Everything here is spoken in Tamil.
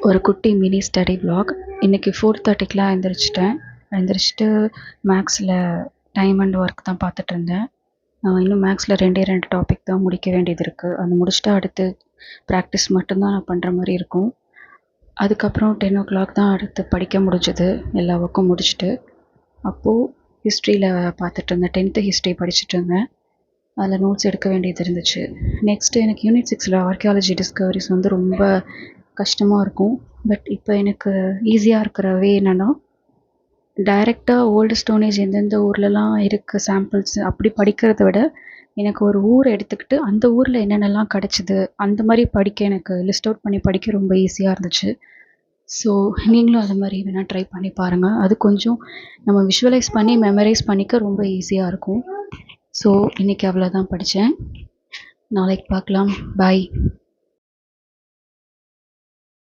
ஒரு குட்டி மினி ஸ்டடி வ்ளாக். இன்றைக்கி 4:30க்கெலாம் எழுந்திரிச்சிட்டு மேக்ஸில் டைம் அண்ட் ஒர்க் தான் பார்த்துட்ருந்தேன். இன்னும் மேக்ஸில் 2 டாபிக் தான் முடிக்க வேண்டியது இருக்குது. அது முடிச்சுட்டு அடுத்து ப்ராக்டிஸ் மட்டும்தான் நான் பண்ணுற மாதிரி இருக்கும். அதுக்கப்புறம் 10 o'clock தான் அடுத்து படிக்க முடிஞ்சது, எல்லா ஒர்க்கும் முடிச்சுட்டு. அப்போது ஹிஸ்ட்ரியில் பார்த்துட்டு இருந்தேன். 10th ஹிஸ்ட்ரி படிச்சுட்டு இருந்தேன். அதில் நோட்ஸ் எடுக்க வேண்டியது இருந்துச்சு. நெக்ஸ்ட்டு எனக்கு யூனிட் 6ல் ஆர்கியாலஜி டிஸ்கவரிஸ் வந்து ரொம்ப கஷ்டமாக இருக்கும். பட் இப்போ எனக்கு ஈஸியாக இருக்கிற வே என்னென்னா, டைரெக்டாக ஓல்டு ஸ்டோனேஜ் எந்தெந்த ஊர்லலாம் இருக்குது சாம்பிள்ஸ் அப்படி படிக்கிறத விட, எனக்கு ஒரு ஊர் எடுத்துக்கிட்டு அந்த ஊரில் என்னென்னலாம் கிடச்சிது அந்த மாதிரி படிக்க, எனக்கு லிஸ்ட் அவுட் பண்ணி படிக்க ரொம்ப ஈஸியாக இருந்துச்சு. ஸோ நீங்களும் அது மாதிரி வேணால் ட்ரை பண்ணி பாருங்கள். அது கொஞ்சம் நம்ம விஷுவலைஸ் பண்ணி மெமரைஸ் பண்ணிக்க ரொம்ப ஈஸியாக இருக்கும். ஸோ இன்றைக்கி அவ்வளோதான் படித்தேன். நாளைக்கு பார்க்கலாம். பாய்.